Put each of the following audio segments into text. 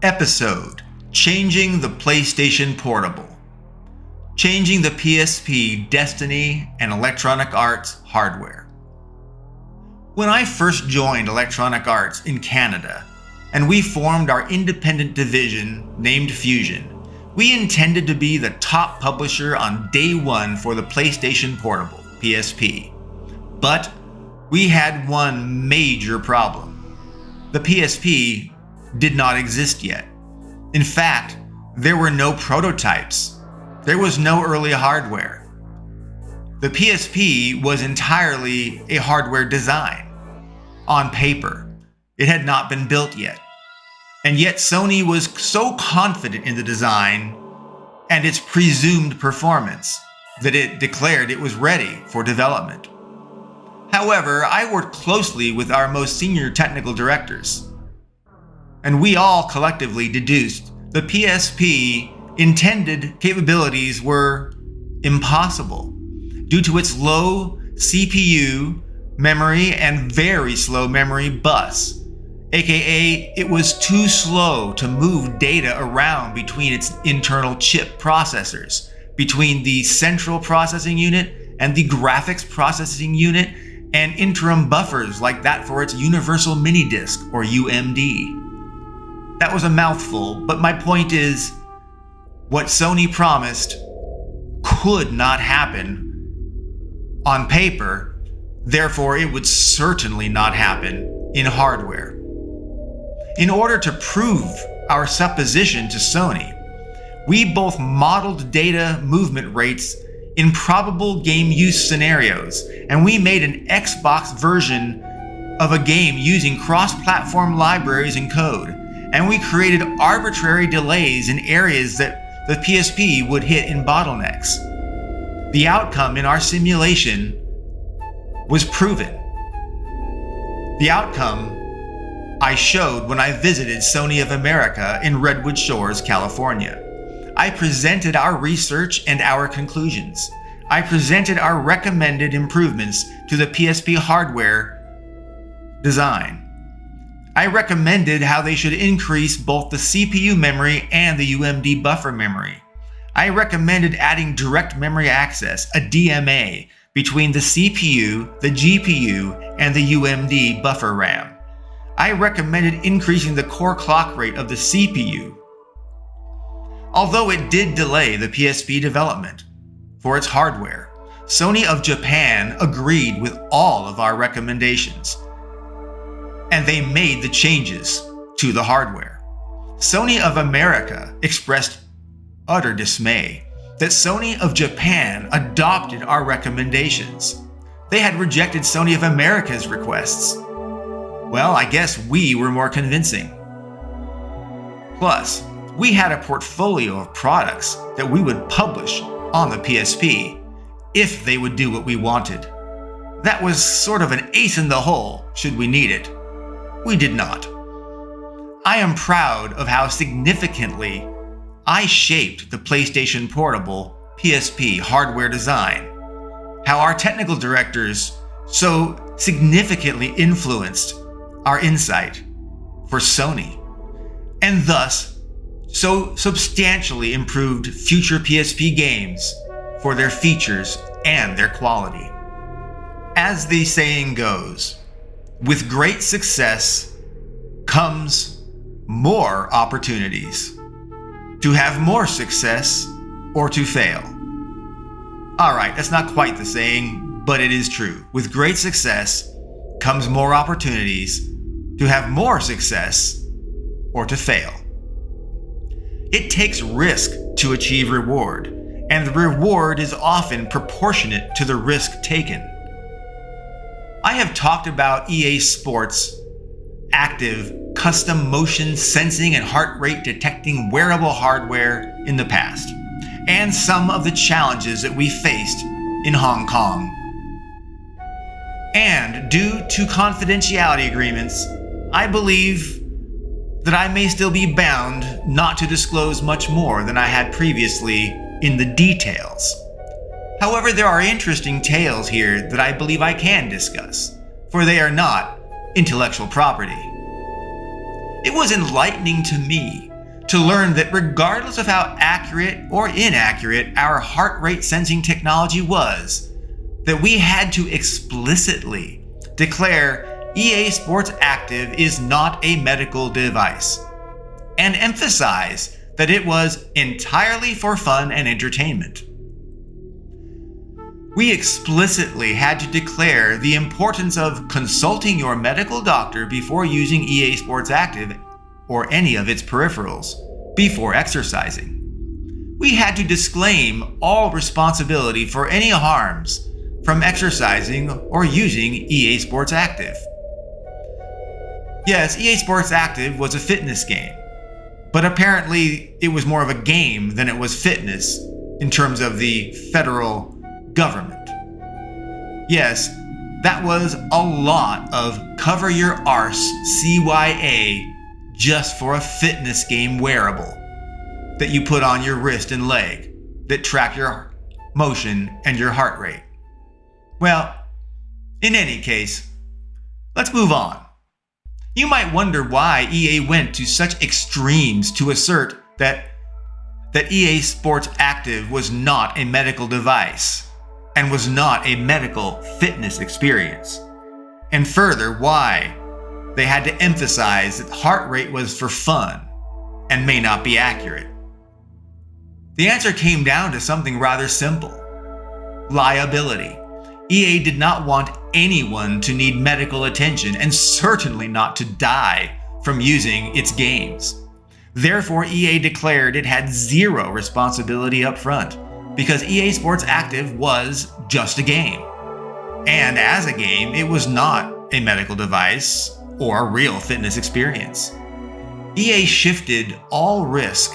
Episode: Changing the PlayStation Portable. Changing the PSP, Destiny, and Electronic Arts hardware. When I first joined Electronic Arts in Canada, and we formed our independent division named Fusion, we intended to be the top publisher on day one for the PlayStation Portable, PSP. But we had one major problem. The PSP did not exist yet. In fact, there were no prototypes. There was no early hardware. The PSP was entirely a hardware design. On paper, it had not been built yet. And yet Sony was so confident in the design and its presumed performance that it declared it was ready for development. However, I worked closely with our most senior technical directors, and we all collectively deduced the PSP intended capabilities were impossible due to its low CPU memory and very slow memory bus, aka it was too slow to move data around between its internal chip processors, between the central processing unit and the graphics processing unit, and interim buffers like that for its Universal Mini Disk or UMD. That was a mouthful, but my point is, what Sony promised could not happen on paper, therefore it would certainly not happen in hardware. In order to prove our supposition to Sony, we both modeled data movement rates in probable game use scenarios, and we made an Xbox version of a game using cross-platform libraries and code, and we created arbitrary delays in areas that the PSP would hit in bottlenecks. The outcome in our simulation was proven. The outcome I showed when I visited Sony of America in Redwood Shores, California. I presented our research and our conclusions. I presented our recommended improvements to the PSP hardware design. I recommended how they should increase both the CPU memory and the UMD buffer memory. I recommended adding direct memory access, a DMA, between the CPU, the GPU, and the UMD buffer RAM. I recommended increasing the core clock rate of the CPU. Although it did delay the PSP development for its hardware, Sony of Japan agreed with all of our recommendations, and they made the changes to the hardware. Sony of America expressed utter dismay that Sony of Japan adopted our recommendations. They had rejected Sony of America's requests. Well, I guess we were more convincing. Plus, we had a portfolio of products that we would publish on the PSP if they would do what we wanted. That was sort of an ace in the hole should we need it. We did not. I am proud of how significantly I shaped the PlayStation Portable PSP hardware design, how our technical directors so significantly influenced our insight for Sony, and thus so substantially improved future PSP games for their features and their quality. As the saying goes, with great success comes more opportunities to have more success or to fail. Alright, that's not quite the saying, but it is true. With great success comes more opportunities to have more success or to fail. It takes risk to achieve reward, and the reward is often proportionate to the risk taken. I have talked about EA Sports' active custom motion sensing and heart rate detecting wearable hardware in the past, and some of the challenges that we faced in Hong Kong. And due to confidentiality agreements, I believe that I may still be bound not to disclose much more than I had previously in the details. However, there are interesting tales here that I believe I can discuss, for they are not intellectual property. It was enlightening to me to learn that regardless of how accurate or inaccurate our heart rate sensing technology was, that we had to explicitly declare EA Sports Active is not a medical device, and emphasize that it was entirely for fun and entertainment. We explicitly had to declare the importance of consulting your medical doctor before using EA Sports Active or any of its peripherals before exercising. We had to disclaim all responsibility for any harms from exercising or using EA Sports Active. Yes, EA Sports Active was a fitness game, but apparently it was more of a game than it was fitness in terms of the federal government. Yes, that was a lot of cover your arse CYA just for a fitness game wearable that you put on your wrist and leg that track your motion and your heart rate. Well, in any case, let's move on. You might wonder why EA went to such extremes to assert that EA Sports Active was not a medical device and was not a medical fitness experience. And further, why they had to emphasize that heart rate was for fun and may not be accurate. The answer came down to something rather simple: liability. EA did not want anyone to need medical attention, and certainly not to die from using its games. Therefore, EA declared it had zero responsibility up front, because EA Sports Active was just a game. And as a game, it was not a medical device or a real fitness experience. EA shifted all risk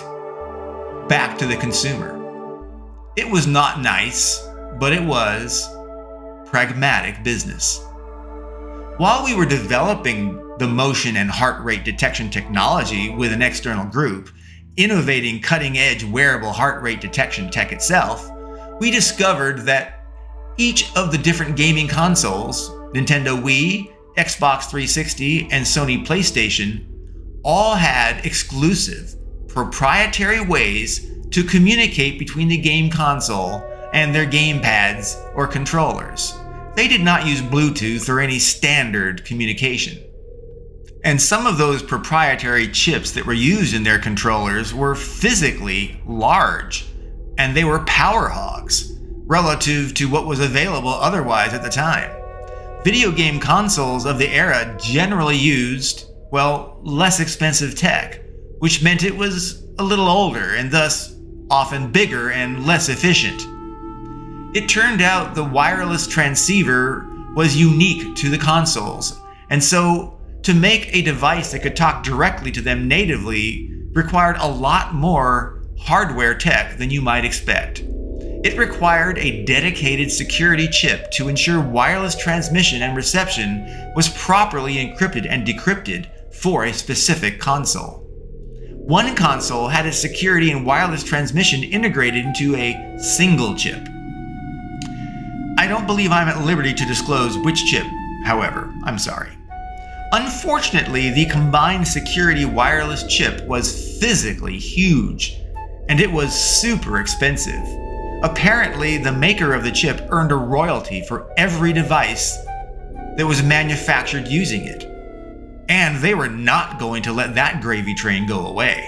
back to the consumer. It was not nice, but it was pragmatic business. While we were developing the motion and heart rate detection technology with an external group, innovating cutting-edge wearable heart rate detection tech itself, we discovered that each of the different gaming consoles, Nintendo Wii, Xbox 360, and Sony PlayStation, all had exclusive, proprietary ways to communicate between the game console and their gamepads or controllers. They did not use Bluetooth or any standard communication. And some of those proprietary chips that were used in their controllers were physically large, and they were power hogs relative to what was available otherwise at the time. Video game consoles of the era generally used, well, less expensive tech, which meant it was a little older and thus often bigger and less efficient. It turned out the wireless transceiver was unique to the consoles, and so to make a device that could talk directly to them natively required a lot more hardware tech than you might expect. It required a dedicated security chip to ensure wireless transmission and reception was properly encrypted and decrypted for a specific console. One console had its security and wireless transmission integrated into a single chip. I don't believe I'm at liberty to disclose which chip, however, I'm sorry. Unfortunately, the combined security wireless chip was physically huge, and it was super expensive. Apparently, the maker of the chip earned a royalty for every device that was manufactured using it. And they were not going to let that gravy train go away.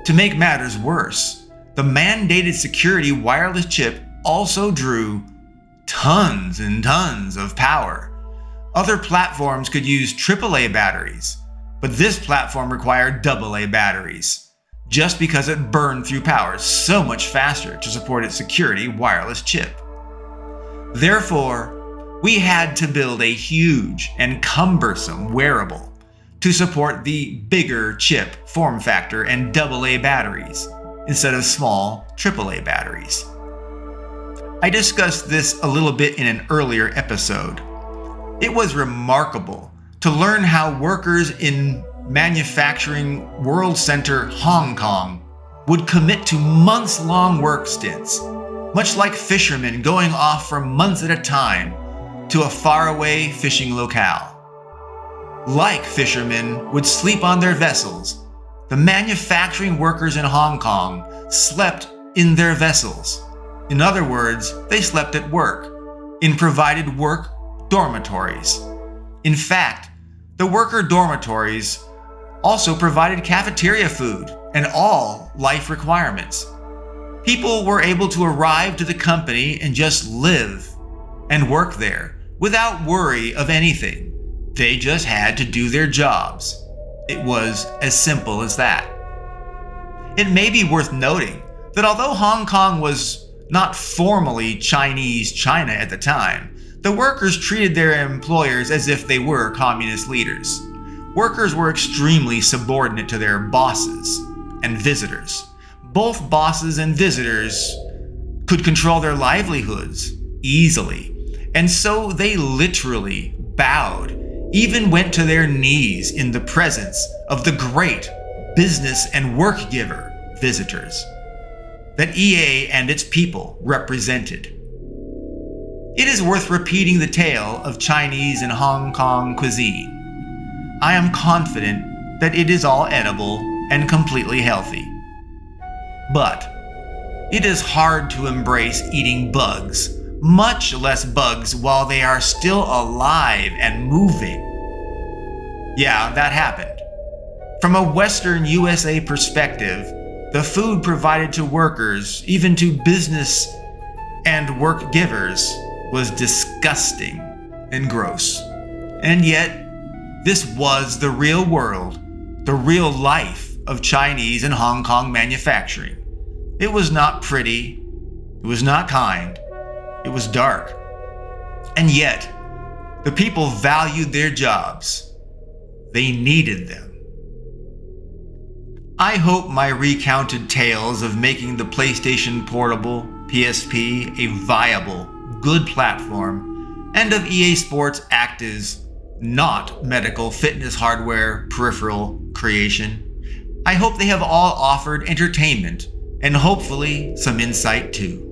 To make matters worse, the mandated security wireless chip also drew tons and tons of power. Other platforms could use AAA batteries, but this platform required AA batteries, just because it burned through power so much faster to support its security wireless chip. Therefore, we had to build a huge and cumbersome wearable to support the bigger chip form factor and AA batteries instead of small AAA batteries. I discussed this a little bit in an earlier episode. It was remarkable to learn how workers in Manufacturing World Center Hong Kong would commit to months-long work stints, much like fishermen going off for months at a time to a faraway fishing locale. Like fishermen would sleep on their vessels The manufacturing workers in Hong Kong slept in their vessels. In other words, they slept at work, in provided work dormitories. In fact, the worker dormitories also provided cafeteria food and all life requirements. People were able to arrive to the company and just live and work there without worry of anything. They just had to do their jobs. It was as simple as that. It may be worth noting that although Hong Kong was not formally Chinese China at the time, the workers treated their employers as if they were communist leaders. Workers were extremely subordinate to their bosses and visitors. Both bosses and visitors could control their livelihoods easily, and so they literally bowed, even went to their knees in the presence of the great business and work giver visitors that EA and its people represented. It is worth repeating the tale of Chinese and Hong Kong cuisine. I am confident that it is all edible and completely healthy. But it is hard to embrace eating bugs, much less bugs while they are still alive and moving. Yeah, that happened. From a Western USA perspective, the food provided to workers, even to business and work givers, was disgusting and gross. And yet, this was the real world, the real life of Chinese and Hong Kong manufacturing. It was not pretty, it was not kind, it was dark. And yet, the people valued their jobs. They needed them. I hope my recounted tales of making the PlayStation Portable, PSP, a viable, good platform, and of EA Sports act as not medical fitness hardware peripheral creation. I hope they have all offered entertainment and hopefully some insight too.